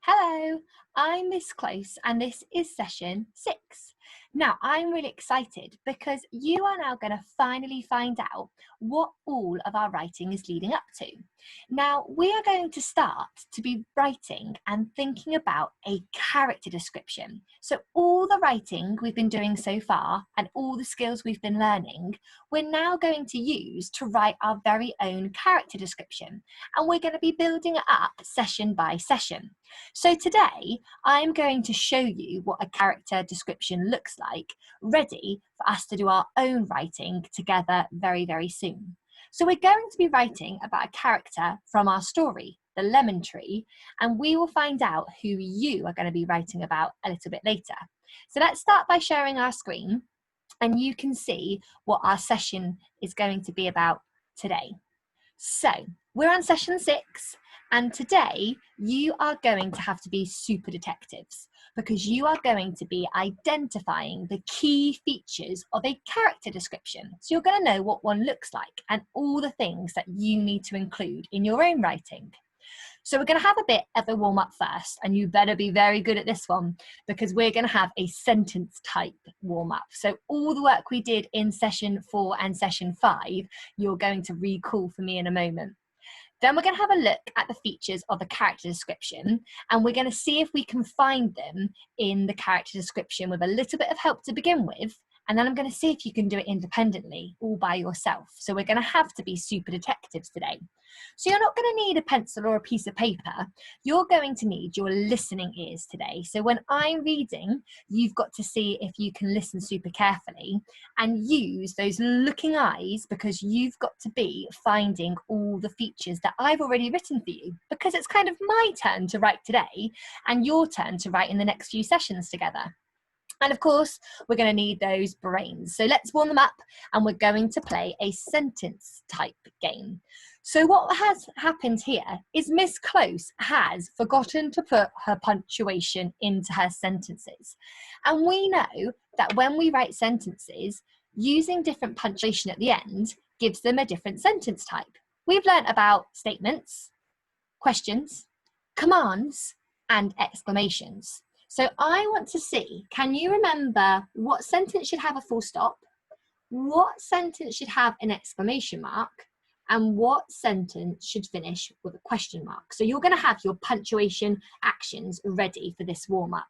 Hello, I'm Miss Close and this is session 6. Now, I'm really excited because you are now going to finally find out what all of our writing is leading up to. Now, we are going to start to be writing and thinking about a character description. So all the writing we've been doing so far and all the skills we've been learning, we're now going to use to write our very own character description. And we're going to be building it up session by session. So today, I'm going to show you what a character description looks like, ready for us to do our own writing together very, very soon. So we're going to be writing about a character from our story, The Lemon Tree, and we will find out who you are going to be writing about a little bit later. So let's start by sharing our screen, and you can see what our session is going to be about today. So we're on session 6. And today you are going to have to be super detectives because you are going to be identifying the key features of a character description. So you're going to know what one looks like and all the things that you need to include in your own writing. So we're going to have a bit of a warm up first, and you better be very good at this one because we're going to have a sentence type warm up. So all the work we did in session 4 and session 5, you're going to recall for me in a moment. Then we're going to have a look at the features of the character description, and we're going to see if we can find them in the character description with a little bit of help to begin with. And then I'm going to see if you can do it independently, all by yourself. So we're going to have to be super detectives today. So you're not going to need a pencil or a piece of paper. You're going to need your listening ears today. So when I'm reading, you've got to see if you can listen super carefully and use those looking eyes, because you've got to be finding all the features that I've already written for you, because it's kind of my turn to write today and your turn to write in the next few sessions together. And of course, we're going to need those brains. So let's warm them up, and we're going to play a sentence type game. So what has happened here is Miss Close has forgotten to put her punctuation into her sentences. And we know that when we write sentences, using different punctuation at the end gives them a different sentence type. We've learnt about statements, questions, commands, and exclamations. So I want to see, can you remember what sentence should have a full stop, what sentence should have an exclamation mark, and what sentence should finish with a question mark? So you're going to have your punctuation actions ready for this warm-up.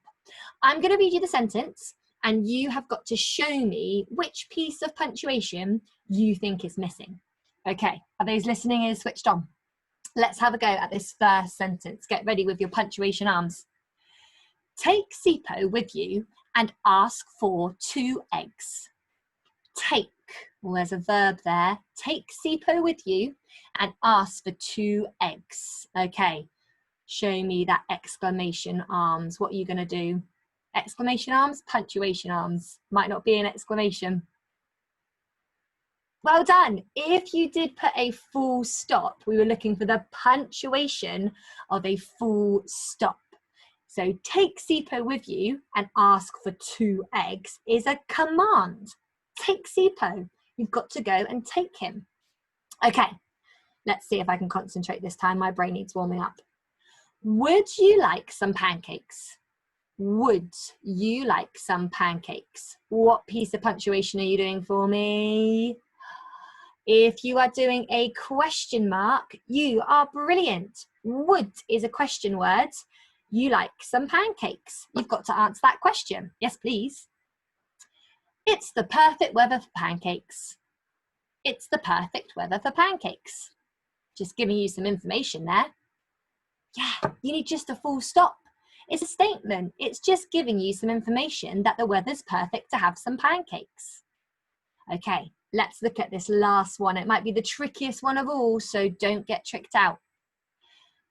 I'm going to read you the sentence, and you have got to show me which piece of punctuation you think is missing. Okay, are those listening ears switched on? Let's have a go at this first sentence. Get ready with your punctuation arms. Take Sipo with you and ask for 2 eggs. Take, well, there's a verb there. Take Sipo with you and ask for 2 eggs. Okay, show me that exclamation arms. What are you going to do? Exclamation arms, punctuation arms. Might not be an exclamation. Well done. If you did put a full stop, we were looking for the punctuation of a full stop. So take Sipo with you and ask for 2 eggs is a command. Take Sipo. You've got to go and take him. Okay, let's see if I can concentrate this time. My brain needs warming up. Would you like some pancakes? Would you like some pancakes? What piece of punctuation are you doing for me? If you are doing a question mark, you are brilliant. Would is a question word. You like some pancakes. You've got to answer that question. Yes, please. It's the perfect weather for pancakes. It's the perfect weather for pancakes. Just giving you some information there. Yeah, you need just a full stop. It's a statement. It's just giving you some information that the weather's perfect to have some pancakes. Okay, let's look at this last one. It might be the trickiest one of all, so don't get tricked out.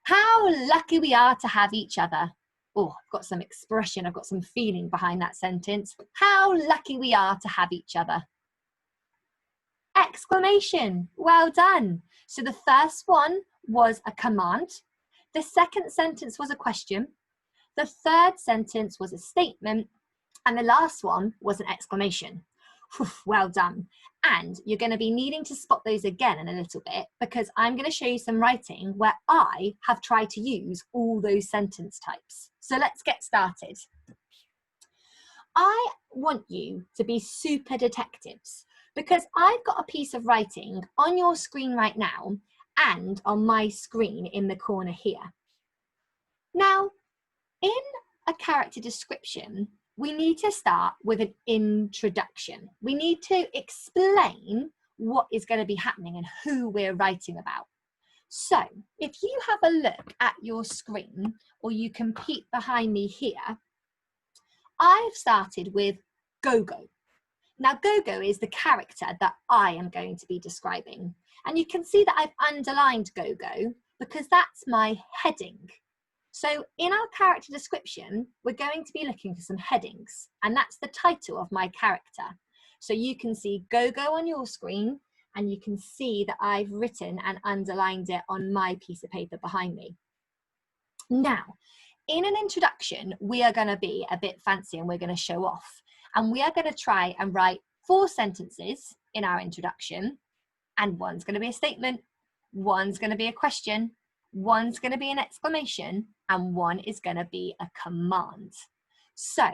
How lucky we are to have each other. Oh, I've got some expression, I've got some feeling behind that sentence. How lucky we are to have each other. Exclamation, well done. So the first one was a command. The second sentence was a question. The third sentence was a statement. And the last one was an exclamation. Well done. And you're going to be needing to spot those again in a little bit, because I'm going to show you some writing where I have tried to use all those sentence types. So let's get started. I want you to be super detectives, because I've got a piece of writing on your screen right now and on my screen in the corner here. Now, in a character description, we need to start with an introduction. We need to explain what is going to be happening and who we're writing about. So if you have a look at your screen, or you can peek behind me here, I've started with Gogo. Now, Gogo is the character that I am going to be describing. And you can see that I've underlined Gogo because that's my heading. So in our character description, we're going to be looking for some headings, and that's the title of my character. So you can see Gogo on your screen, and you can see that I've written and underlined it on my piece of paper behind me. Now, in an introduction, we are going to be a bit fancy and we're going to show off. And we are going to try and write 4 sentences in our introduction, and one's going to be a statement, one's going to be a question, one's going to be an exclamation, and one is going to be a command. So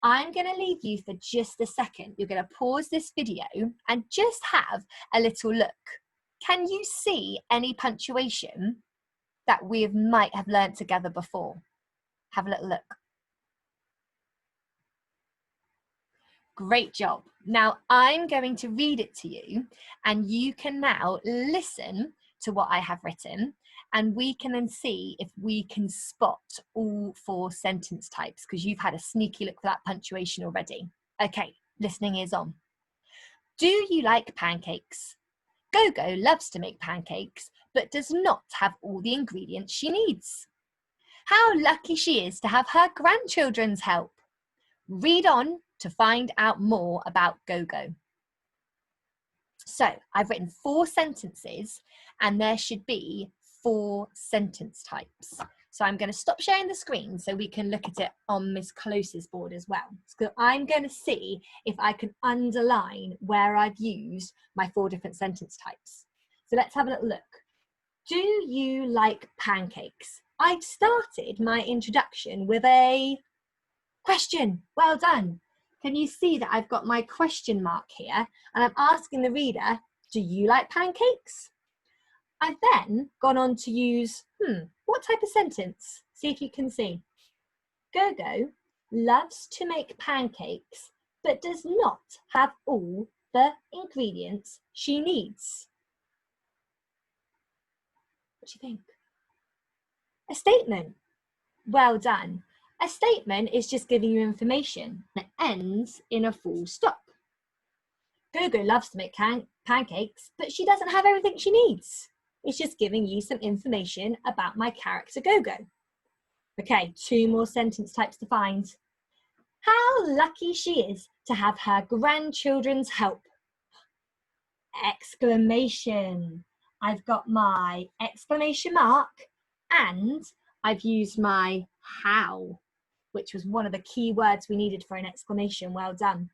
I'm going to leave you for just a second. You're going to pause this video and just have a little look. Can you see any punctuation that we might have learnt together before? Have a little look. Great job. Now I'm going to read it to you, and you can now listen to what I have written, and we can then see if we can spot all 4 sentence types, because you've had a sneaky look for that punctuation already. Okay, listening is on. Do you like pancakes? Gogo loves to make pancakes, but does not have all the ingredients she needs. How lucky she is to have her grandchildren's help. Read on to find out more about Gogo. So I've written 4 sentences, and there should be 4 sentence types. So I'm going to stop sharing the screen so we can look at it on Miss Close's board as well. So I'm going to see if I can underline where I've used my 4 different sentence types. So let's have a little look. Do you like pancakes? I've started my introduction with a question. Well done. Can you see that I've got my question mark here, and I'm asking the reader, do you like pancakes? I've then gone on to use, what type of sentence? See if you can see. Gogo loves to make pancakes, but does not have all the ingredients she needs. What do you think? A statement. Well done. A statement is just giving you information that ends in a full stop. Gogo loves to make pancakes, but she doesn't have everything she needs. It's just giving you some information about my character Gogo. Okay, 2 more sentence types to find. How lucky she is to have her grandchildren's help. Exclamation. I've got my exclamation mark, and I've used my how, which was one of the key words we needed for an exclamation. Well done.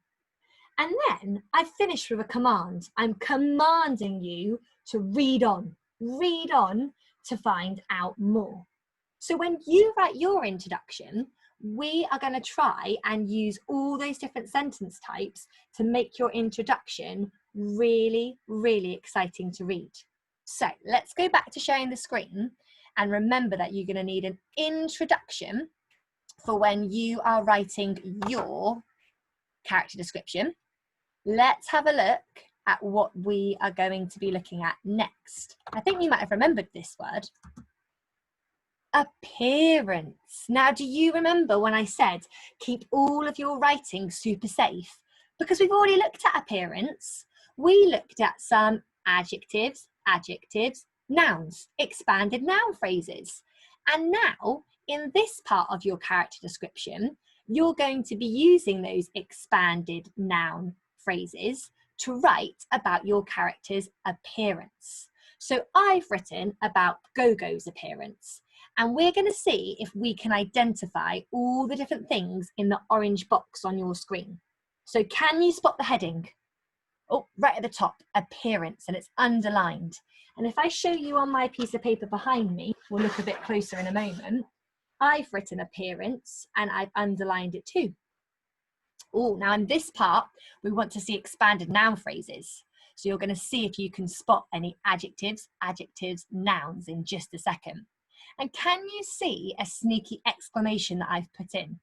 And then I finished with a command. I'm commanding you to read on to find out more. So when you write your introduction, we are going to try and use all those different sentence types to make your introduction really, really exciting to read. So let's go back to sharing the screen, and remember that you're going to need an introduction for when you are writing your character description. Let's have a look at what we are going to be looking at next. I think you might have remembered this word. Appearance. Now, do you remember when I said keep all of your writing super safe? Because we've already looked at appearance. We looked at some adjectives, nouns, expanded noun phrases. And now, in this part of your character description, you're going to be using those expanded noun phrases to write about your character's appearance. So I've written about Gogo's appearance, and we're going to see if we can identify all the different things in the orange box on your screen. So can you spot the heading? Oh, right at the top, appearance, and it's underlined. And if I show you on my piece of paper behind me, we'll look a bit closer in a moment, I've written appearance and I've underlined it too. Oh, now in this part, we want to see expanded noun phrases. So you're going to see if you can spot any adjectives, nouns in just a second. And can you see a sneaky exclamation that I've put in?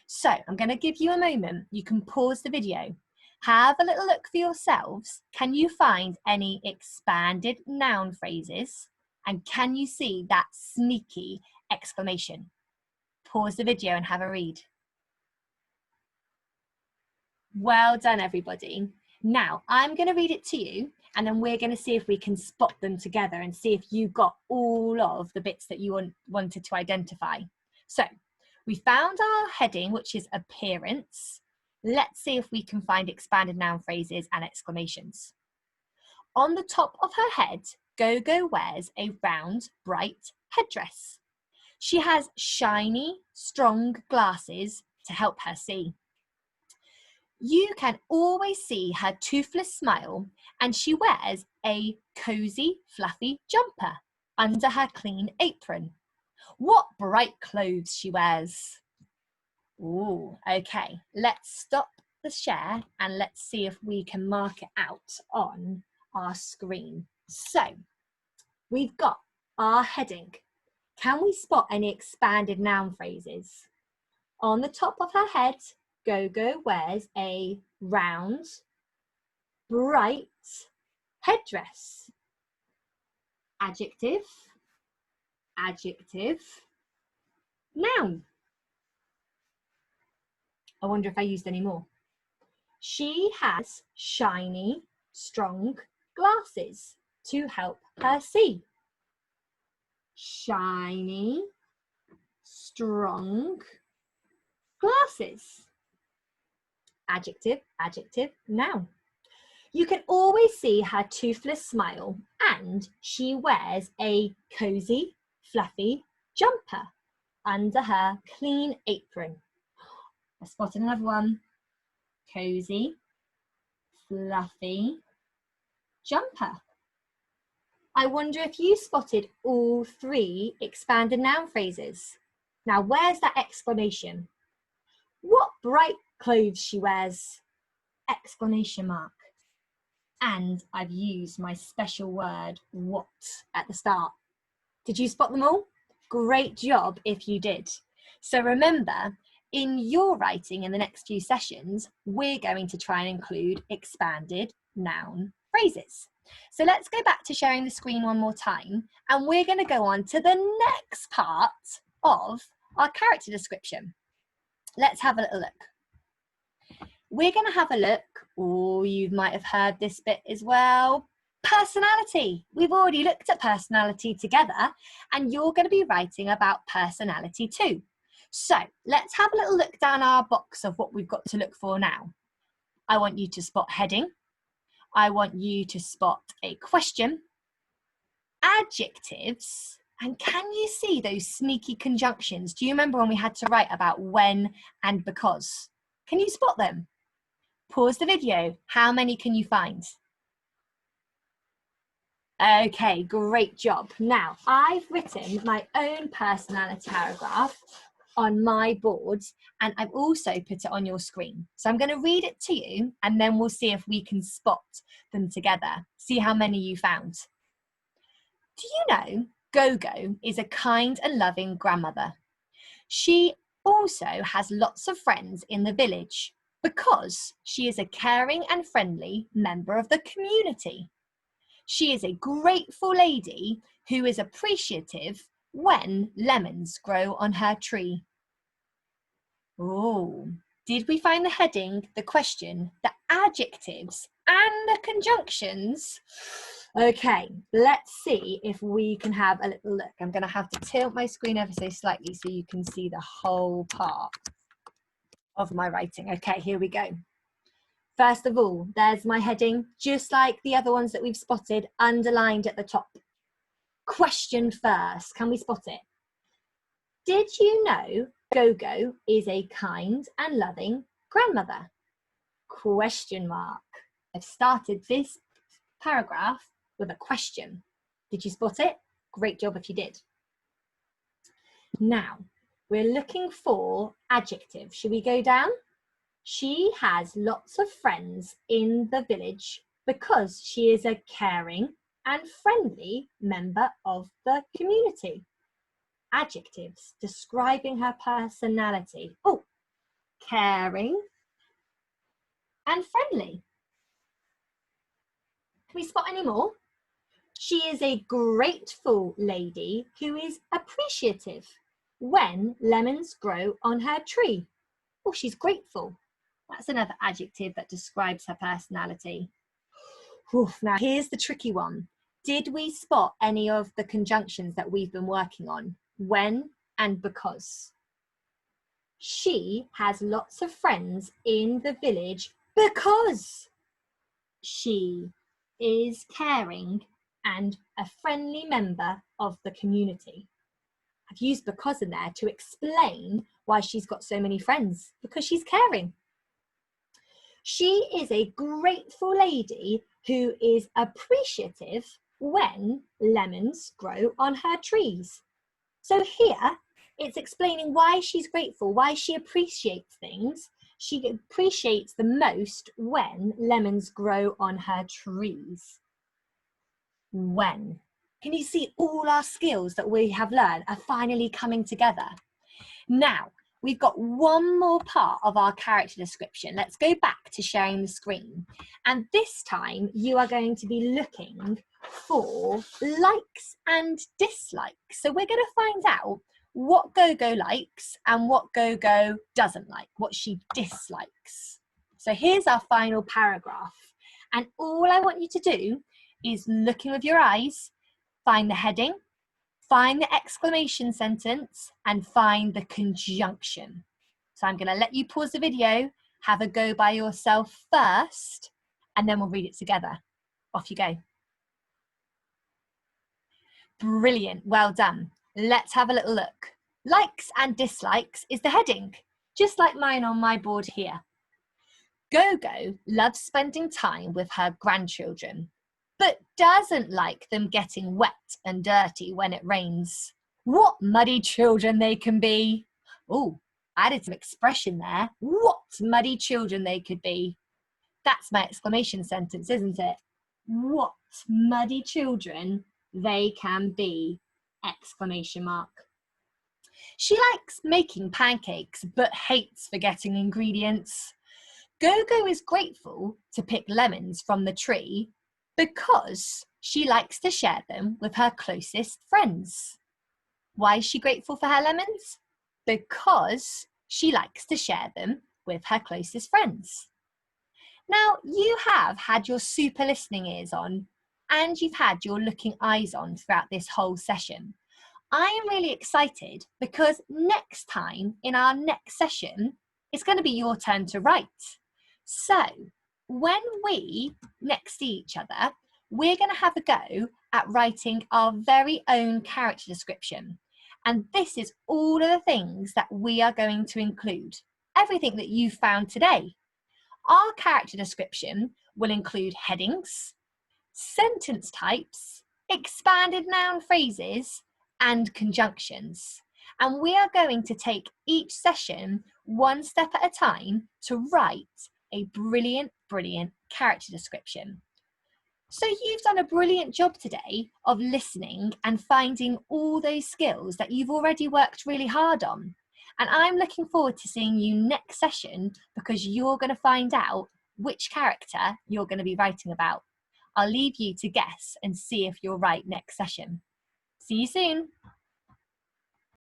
So I'm going to give you a moment. You can pause the video. Have a little look for yourselves. Can you find any expanded noun phrases? And can you see that sneaky exclamation? Pause the video and have a read. Well done, everybody. Now, I'm going to read it to you, and then we're going to see if we can spot them together and see if you got all of the bits that you wanted to identify. So, we found our heading, which is appearance. Let's see if we can find expanded noun phrases and exclamations. On the top of her head, Gogo wears a round, bright headdress. She has shiny, strong glasses to help her see. You can always see her toothless smile, and she wears a cozy, fluffy jumper under her clean apron. What bright clothes she wears. Ooh, okay, let's stop the share and let's see if we can mark it out on our screen. So, we've got our heading. Can we spot any expanded noun phrases? On the top of her head, Gogo wears a round, bright headdress. Adjective, noun. I wonder if I used any more. She has shiny, strong glasses to help her see. Shiny, strong glasses. Adjective, noun. You can always see her toothless smile, and she wears a cozy, fluffy jumper under her clean apron. I spotted another one. Cozy, fluffy jumper. I wonder if you spotted all three expanded noun phrases. Now, where's that exclamation? What bright clothes she wears! Exclamation mark. And I've used my special word, what, at the start. Did you spot them all? Great job if you did. So remember, in your writing in the next few sessions, we're going to try and include expanded noun phrases. So let's go back to sharing the screen one more time, and we're going to go on to the next part of our character description. Let's have a little look. We're going to have a look, or you might have heard this bit as well, personality. We've already looked at personality together, and you're going to be writing about personality too. So let's have a little look down our box of what we've got to look for now. I want you to spot heading. I want you to spot a question, adjectives, and can you see those sneaky conjunctions? Do you remember when we had to write about when and because? Can you spot them? Pause the video. How many can you find? Okay, great job. Now, I've written my own personality paragraph on my board, and I've also put it on your screen. So I'm going to read it to you, and then we'll see if we can spot them together. See how many you found. Do you know Gogo is a kind and loving grandmother? She also has lots of friends in the village because she is a caring and friendly member of the community. She is a grateful lady who is appreciative when lemons grow on her tree. Oh, did we find the heading, the question, the adjectives, and the conjunctions? Okay, let's see if we can have a little look. I'm going to have to tilt my screen ever so slightly so you can see the whole part of my writing. Okay, here we go. First of all, there's my heading, just like the other ones that we've spotted, underlined at the top. Question first, can we spot it? Did you know Gogo is a kind and loving grandmother? Question mark. I've started this paragraph with a question. Did you spot it? Great job if you did. Now, we're looking for adjectives. Should we go down? She has lots of friends in the village because she is a caring and friendly member of the community. Adjectives describing her personality. Oh, caring and friendly. Can we spot any more? She is a grateful lady who is appreciative when lemons grow on her tree. Oh, she's grateful. That's another adjective that describes her personality. Oof, now here's the tricky one. Did we spot any of the conjunctions that we've been working on? When and because. She has lots of friends in the village because she is caring and a friendly member of the community. I've used because in there to explain why she's got so many friends, because she's caring. She is a grateful lady who is appreciative when lemons grow on her trees. So here, it's explaining why she's grateful, why she appreciates things. She appreciates the most when lemons grow on her trees. When. Can you see all our skills that we have learned are finally coming together? Now, we've got one more part of our character description. Let's go back to sharing the screen. And this time you are going to be looking for likes and dislikes. So we're going to find out what Gogo likes and what Gogo doesn't like, what she dislikes. So here's our final paragraph. And all I want you to do is looking with your eyes, find the heading, find the exclamation sentence, and find the conjunction. So I'm going to let you pause the video, have a go by yourself first, and then we'll read it together. Off you go. Brilliant, well done. Let's have a little look. Likes and dislikes is the heading, just like mine on my board here. Gogo loves spending time with her grandchildren, but doesn't like them getting wet and dirty when it rains. What muddy children they can be. Oh, I added some expression there. What muddy children they could be. That's my exclamation sentence, isn't it? What muddy children they can be, exclamation mark. She likes making pancakes, but hates forgetting ingredients. Gogo is grateful to pick lemons from the tree because she likes to share them with her closest friends. Why is she grateful for her lemons? Because she likes to share them with her closest friends. Now, you have had your super listening ears on and you've had your looking eyes on throughout this whole session. I am really excited because next time in our next session, it's going to be your turn to write. So when we next see each other, we're going to have a go at writing our very own character description. And this is all of the things that we are going to include, everything that you found today. Our character description will include headings, sentence types, expanded noun phrases, and conjunctions. And we are going to take each session one step at a time to write a brilliant, brilliant character description. So you've done a brilliant job today of listening and finding all those skills that you've already worked really hard on. And I'm looking forward to seeing you next session because you're going to find out which character you're going to be writing about. I'll leave you to guess and see if you're right next session. See you soon.